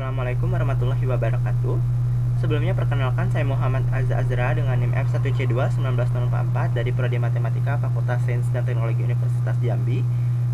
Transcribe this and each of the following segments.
Assalamualaikum warahmatullahi wabarakatuh. Sebelumnya perkenalkan, saya Muhammad Azra dengan NIM F1C2 19044 dari Prodi Matematika Fakultas Sains dan Teknologi Universitas Jambi.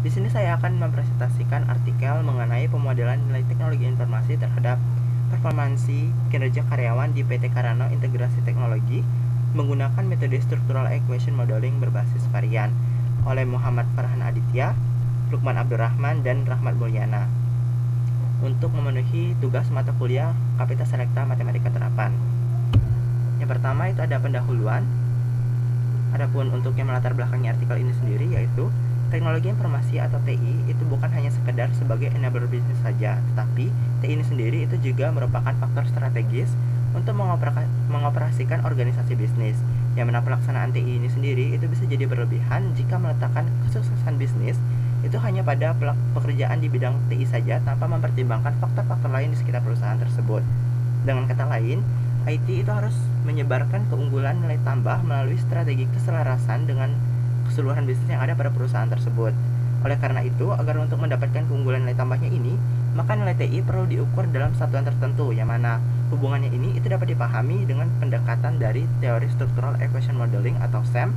Di sini saya akan mempresentasikan artikel mengenai pemodelan nilai teknologi informasi terhadap performansi kinerja karyawan di PT Karano Integrasi Teknologi menggunakan metode Structural Equation Modeling berbasis varian oleh Muhammad Farhan Aditya, Lukman Abdurrahman, dan Rahmat Mulyana untuk memenuhi tugas mata kuliah Kapita Selekta Matematika Terapan. Yang pertama itu ada pendahuluan. Adapun untuk yang melatar belakangnya artikel ini sendiri yaitu teknologi informasi atau TI itu bukan hanya sekedar sebagai enabler bisnis saja, tetapi TI ini sendiri itu juga merupakan faktor strategis untuk mengoperasikan organisasi bisnis, yang mana pelaksanaan TI ini sendiri itu bisa jadi berlebihan jika meletakkan kesuksesan bisnis itu hanya pada pekerjaan di bidang TI saja tanpa mempertimbangkan faktor-faktor lain di sekitar perusahaan tersebut. Dengan kata lain, IT itu harus menyebarkan keunggulan nilai tambah melalui strategi keselarasan dengan keseluruhan bisnis yang ada pada perusahaan tersebut. Oleh karena itu, agar untuk mendapatkan keunggulan nilai tambahnya ini, maka nilai TI perlu diukur dalam satuan tertentu, yang mana hubungannya ini itu dapat dipahami dengan pendekatan dari teori Structural Equation Modeling atau SEM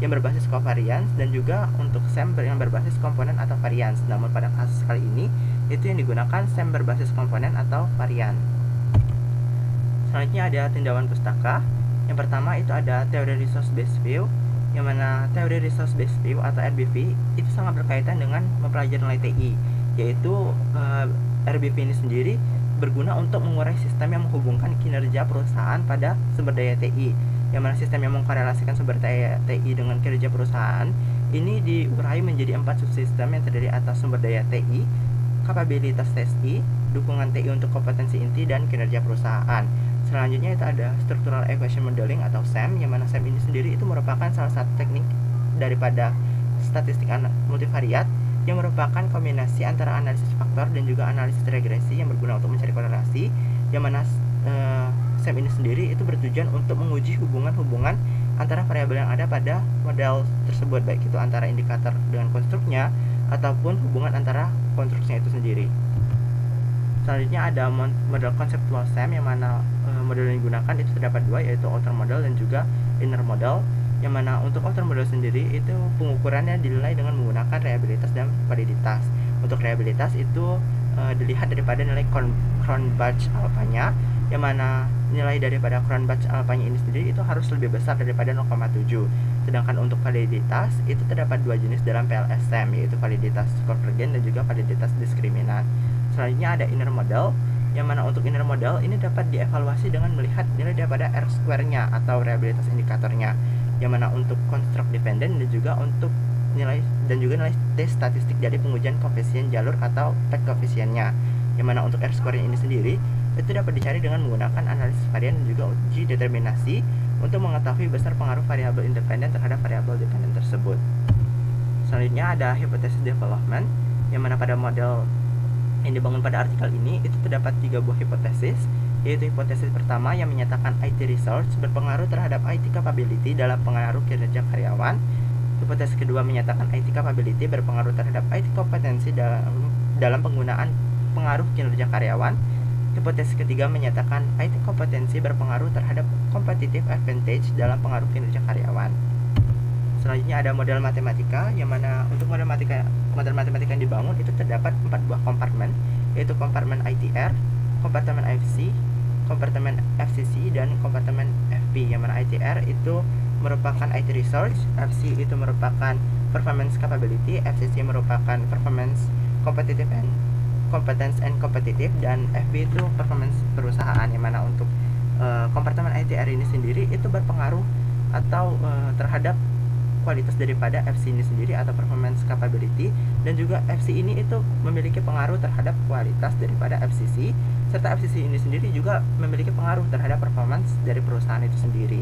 yang berbasis covariance, dan juga untuk SEM yang berbasis komponen atau varians. Namun pada kasus kali ini itu yang digunakan SEM berbasis komponen atau varian. Selanjutnya ada tinjauan pustaka. Yang pertama itu ada teori resource based view, yang mana teori resource based view atau RBV itu sangat berkaitan dengan mempelajari nilai TI, yaitu RBV ini sendiri berguna untuk mengurai sistem yang menghubungkan kinerja perusahaan pada sumber daya TI, yang mana sistem yang mengkorelasikan sumber daya TI dengan kinerja perusahaan ini diurai menjadi 4 subsistem yang terdiri atas sumber daya TI, kapabilitas TI, dukungan TI untuk kompetensi inti, dan kinerja perusahaan. Selanjutnya itu ada Structural Equation Modeling atau SEM, yang mana SEM ini sendiri itu merupakan salah satu teknik daripada statistik multivariat yang merupakan kombinasi antara analisis faktor dan juga analisis regresi yang berguna untuk mencari korelasi, yang mana SEM ini sendiri itu bertujuan untuk menguji hubungan-hubungan antara variabel yang ada pada model tersebut, baik itu antara indikator dengan konstruknya ataupun hubungan antara konstruksinya itu sendiri. Selanjutnya ada model konseptual SEM, yang mana model yang digunakan itu terdapat dua, yaitu outer model dan juga inner model, yang mana untuk outer model sendiri itu pengukurannya dinilai dengan menggunakan reliabilitas dan validitas. Untuk reliabilitas itu dilihat daripada nilai Cronbach alfanya, yang mana nilai daripada Cronbach alfanya ini sendiri itu harus lebih besar daripada 0,7. Sedangkan untuk validitas itu terdapat dua jenis dalam PLSM, yaitu validitas konvergen dan juga validitas diskriminant. Selanjutnya ada inner model, yang mana untuk inner model ini dapat dievaluasi dengan melihat nilai daripada R-square-nya atau reliabilitas indikatornya, yang mana untuk construct dependent dan juga untuk nilai T statistik dari pengujian koefisien jalur atau PEC koefisiennya, yang mana untuk R-square ini sendiri itu dapat dicari dengan menggunakan analisis varian dan juga uji determinasi untuk mengetahui besar pengaruh variabel independen terhadap variabel dependen tersebut. Selanjutnya ada hypothesis development, yang mana pada model yang dibangun pada artikel ini itu terdapat 3 buah hipotesis, yaitu hipotesis pertama yang menyatakan IT resource berpengaruh terhadap IT capability dalam pengaruh kinerja karyawan. Hipotesis kedua menyatakan IT capability berpengaruh terhadap IT kompetensi dalam penggunaan pengaruh kinerja karyawan. Hipotesis ketiga menyatakan IT kompetensi berpengaruh terhadap competitive advantage dalam pengaruh kinerja karyawan. Selanjutnya ada model matematika, yang mana untuk model matematika yang dibangun itu terdapat 4 buah kompartemen, yaitu kompartemen ITR, kompartemen FC, kompartemen FCC, dan kompartemen FP, yang mana ITR itu merupakan IT resource, FC itu merupakan performance capability, FCC merupakan performance competitive and competence and competitive, dan FP itu performance perusahaan, yang mana untuk kompartemen ITR ini sendiri itu berpengaruh atau terhadap kualitas daripada FC ini sendiri atau performance capability, dan juga FC ini itu memiliki pengaruh terhadap kualitas daripada FCC, serta FCC ini sendiri juga memiliki pengaruh terhadap performance dari perusahaan itu sendiri.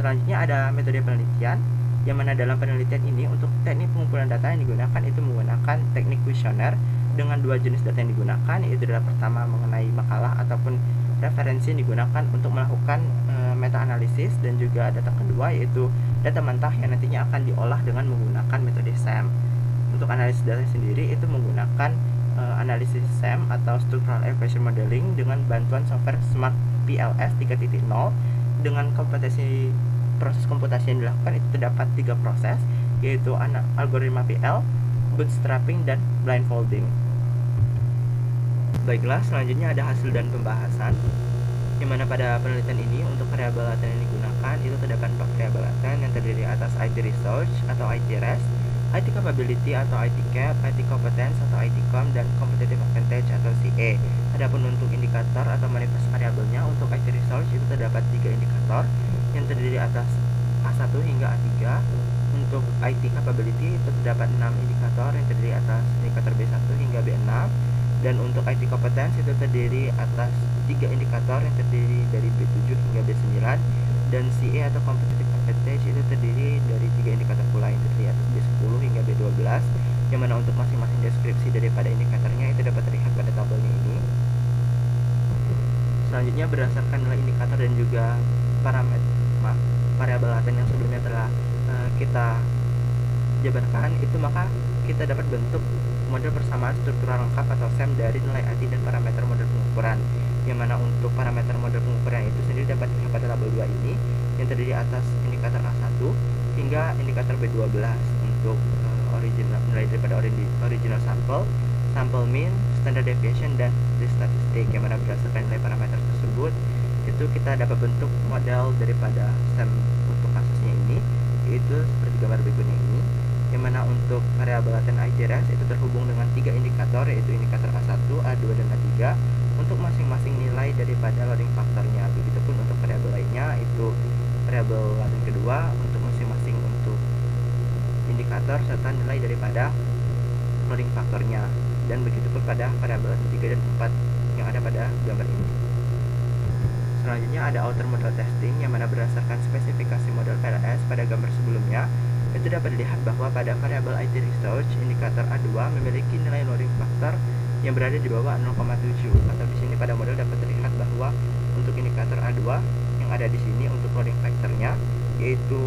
Selanjutnya ada metode penelitian, yang mana dalam penelitian ini untuk teknik pengumpulan data yang digunakan itu menggunakan teknik kuesioner dengan 2 jenis data yang digunakan, yaitu adalah pertama mengenai makalah ataupun referensi yang digunakan untuk melakukan meta-analisis, dan juga data kedua yaitu data mentah yang nantinya akan diolah dengan menggunakan metode SEM. Untuk analisis data sendiri itu menggunakan analisis SEM atau Structural Equation Modeling dengan bantuan software Smart PLS 3.0. Dengan kompetensi proses komputasi yang dilakukan itu terdapat 3 proses, yaitu algoritma PL, bootstrapping, dan blindfolding. Baiklah, selanjutnya ada hasil dan pembahasan, di mana pada penelitian ini untuk variabel laten yang digunakan itu terdapat 4 variabel laten yang terdiri atas IT research atau IT rest, IT capability atau IT cap, IT competence atau IT com, dan competitive advantage atau CA. Adapun untuk indikator atau manifest variabelnya, untuk IT research itu terdapat 3 indikator yang terdiri atas A1 hingga A3. Untuk IT capability itu terdapat 6 indikator yang terdiri atas indikator B1 hingga B6. Dan untuk IT competence itu terdiri atas 3 indikator yang terdiri dari B7 hingga B9. Dan CA atau competitive advantage itu terdiri dari 3 indikator pula yang terdiri atas B10 hingga B12, yang mana untuk masing-masing deskripsi daripada indikatornya itu dapat terlihat pada tabelnya ini. Selanjutnya, berdasarkan nilai indikator dan juga variabel laten yang sebelumnya telah kita jabarkan itu, maka kita dapat bentuk model persamaan struktural lengkap atau SEM dari nilai IT dan parameter model pengukuran, yang mana untuk parameter model pengukuran itu sendiri dapat dilihat pada tabel 2 ini, yang terdiri atas indikator A1 hingga indikator B12 untuk nilai daripada original sample mean, standard deviation, dan risk statistik, yang mana berdasarkan nilai parameter tersebut itu kita dapat bentuk model daripada SEM untuk kasusnya ini, yaitu seperti gambar berikutnya ini, yang mana untuk variabel laten ITRS itu terhubung dengan 3 indikator, yaitu indikator A1, A2, dan A3 untuk masing-masing nilai daripada loading faktornya. Begitupun untuk variabel lainnya, itu variabel laten kedua untuk masing-masing untuk indikator serta nilai daripada loading faktornya. Dan begitupun pada variabel laten 3 dan 4 yang ada pada gambar ini. Selanjutnya ada outer model testing, yang mana berdasarkan spesifikasi model PLS pada gambar sebelumnya itu dapat dilihat bahwa pada variabel IT research indikator A2 memiliki nilai loading factor yang berada di bawah 0,7, atau di sini pada model dapat terlihat bahwa untuk indikator A2 yang ada di sini untuk loading factornya yaitu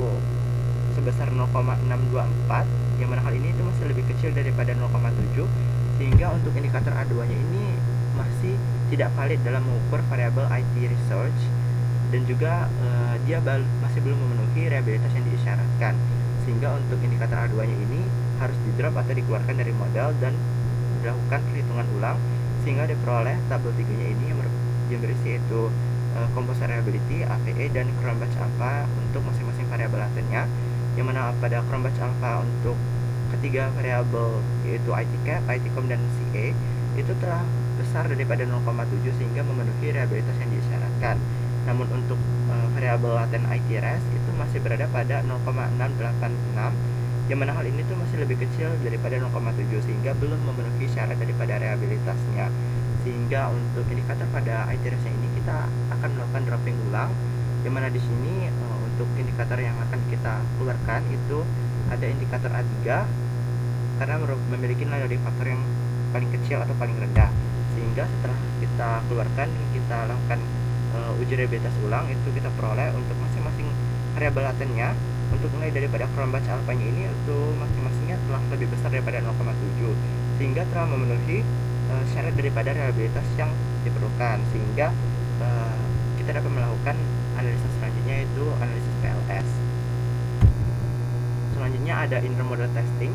sebesar 0,624, yang mana hal ini itu masih lebih kecil daripada 0,7, sehingga untuk indikator A2 nya ini masih tidak valid dalam mengukur variabel IT research, dan juga dia masih belum memenuhi reliabilitas yang diisyaratkan, sehingga untuk indikator A2 nya ini harus di drop atau dikeluarkan dari model dan dilakukan perhitungan ulang, sehingga diperoleh tabel 3 nya ini yang berisi yaitu composite reliability, AVE, dan Cronbach alpha untuk masing-masing variabel latennya, yang mana pada Cronbach alpha untuk ketiga variabel yaitu IT cap, IT com, dan CA itu telah besar daripada 0,7 sehingga memenuhi reliabilitas yang disyaratkan. Namun untuk variabel laten ITRS itu masih berada pada 0,686, yang mana hal ini tuh masih lebih kecil daripada 0,7 sehingga belum memenuhi syarat daripada reliabilitasnya. Sehingga untuk indikator pada ITRS ini kita akan melakukan dropping ulang, yang mana di sini untuk indikator yang akan kita keluarkan itu ada indikator A3 karena memiliki nilai loading factor yang paling kecil atau paling rendah, sehingga setelah kita keluarkan, kita lakukan uji reliabilitas ulang, itu kita peroleh untuk masing-masing variabel latennya untuk nilai daripada Cronbach alpha-nya ini untuk masing-masingnya telah lebih besar daripada 0,7 sehingga telah memenuhi syarat daripada reliabilitas yang diperlukan, sehingga kita dapat melakukan analisis selanjutnya yaitu analisis PLS. Selanjutnya ada inner model testing,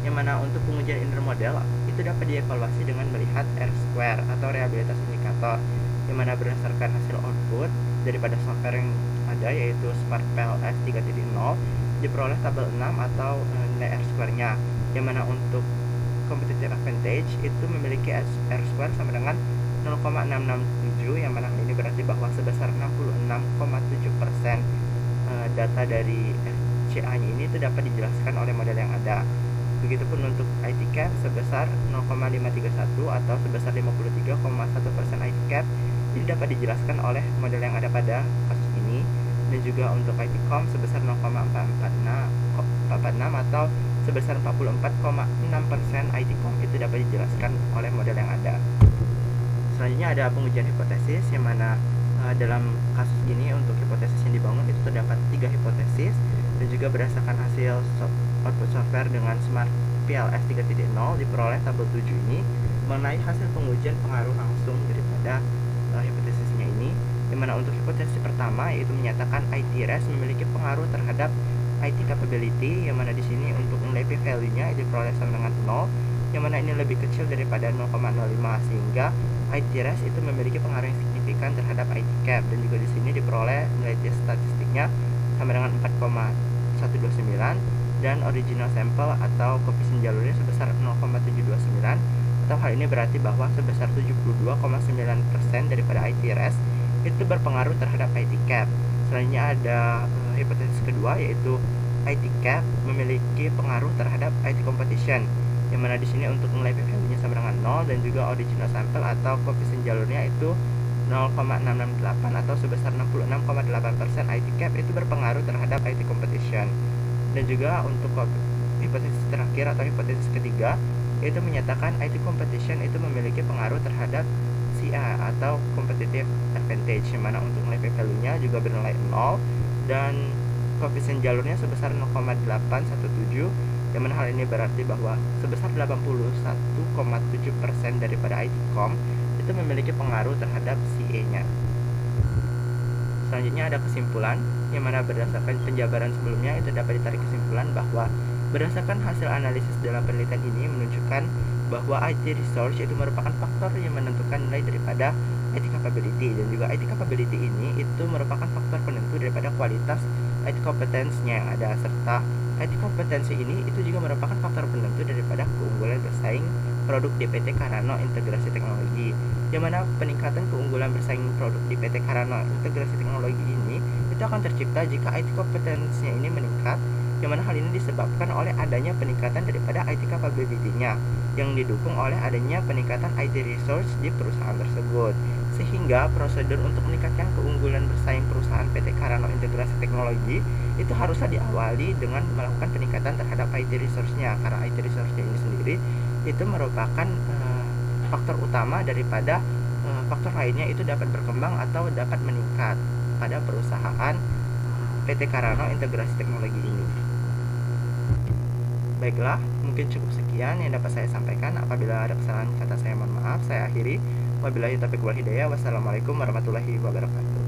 yang mana untuk pengujian inner model itu dapat dievaluasi dengan melihat R-square atau reliabilitas indikator, yang mana berdasarkan hasil output daripada software yang ada yaitu Smart PLS 3.0 diperoleh tabel 6 atau nilai R-square-nya, yang mana untuk competitive advantage itu memiliki R-square sama dengan 0,667, yang mana ini berarti bahwa sebesar 66,7% data dari CA-nya ini itu dapat dijelaskan oleh model yang ada. Begitupun untuk IT cap sebesar 0,531 atau sebesar 53,1% IT cap ini dapat dijelaskan oleh model yang ada pada kasus ini, dan juga untuk IT com sebesar 0,446 atau sebesar 44,6% IT com itu dapat dijelaskan oleh model yang ada. Selanjutnya ada pengujian hipotesis, yang mana dalam kasus ini untuk hipotesis yang dibangun itu terdapat 3 hipotesis, dan juga berdasarkan hasil output software dengan Smart PLS 3.0 diperoleh tabel 7 ini, mengenai hasil pengujian pengaruh langsung daripada hipotesisnya ini, di mana untuk hipotesis pertama yaitu menyatakan IT REST memiliki pengaruh terhadap IT capability, yang mana di sini untuk nilai p-value-nya diperoleh sama dengan 0, yang mana ini lebih kecil daripada 0,05, sehingga IT REST itu memiliki pengaruh yang signifikan terhadap IT cap, dan juga di sini diperoleh nilai t statistiknya sama dengan 4,129, dan original sample atau koefisien jalurnya sebesar 0,729, atau hal ini berarti bahwa sebesar 72,9% daripada IT REST itu berpengaruh terhadap IT cap. Selanjutnya ada hipotesis kedua, yaitu IT cap memiliki pengaruh terhadap IT competition, yang mana di sini untuk nilai p-value-nya sama dengan 0, dan juga original sample atau koefisien jalurnya itu 0,668, atau sebesar 66,8% IT cap itu berpengaruh terhadap IT competition. Dan juga untuk hipotesis terakhir atau hipotesis ketiga, yaitu menyatakan IT competition itu memiliki pengaruh terhadap CA atau competitive advantage, yang mana untuk nilai p-value-nya juga bernilai 0 dan koefisien jalurnya sebesar 0,817, yang mana hal ini berarti bahwa sebesar 81,7% daripada IT com itu memiliki pengaruh terhadap CA-nya. Selanjutnya ada kesimpulan, yang mana berdasarkan penjabaran sebelumnya itu dapat ditarik kesimpulan bahwa berdasarkan hasil analisis dalam penelitian ini menunjukkan bahwa IT resource itu merupakan faktor yang menentukan nilai daripada IT capability, dan juga IT capability ini itu merupakan faktor penentu daripada kualitas IT competence-nya yang ada, serta IT kompetensi ini itu juga merupakan faktor penentu daripada keunggulan bersaing produk di PT Karano Integrasi Teknologi, yang mana peningkatan keunggulan bersaing produk di PT Karano Integrasi Teknologi ini itu akan tercipta jika IT kompetensinya ini meningkat, yang mana hal ini disebabkan oleh adanya peningkatan daripada IT capability-nya yang didukung oleh adanya peningkatan IT resource di perusahaan tersebut, sehingga prosedur untuk meningkatkan keunggulan bersaing perusahaan PT Karano Integrasi Teknologi itu harusnya diawali dengan melakukan peningkatan terhadap IT resource-nya, karena IT resource-nya ini sendiri itu merupakan faktor utama daripada faktor lainnya itu dapat berkembang atau dapat meningkat pada perusahaan PT Karano Integrasi Teknologi ini. Baiklah, mungkin cukup sekian yang dapat saya sampaikan. Apabila ada kesalahan kata saya mohon maaf. Saya akhiri. Wabillahi taufiq wal hidayah. Wassalamualaikum warahmatullahi wabarakatuh.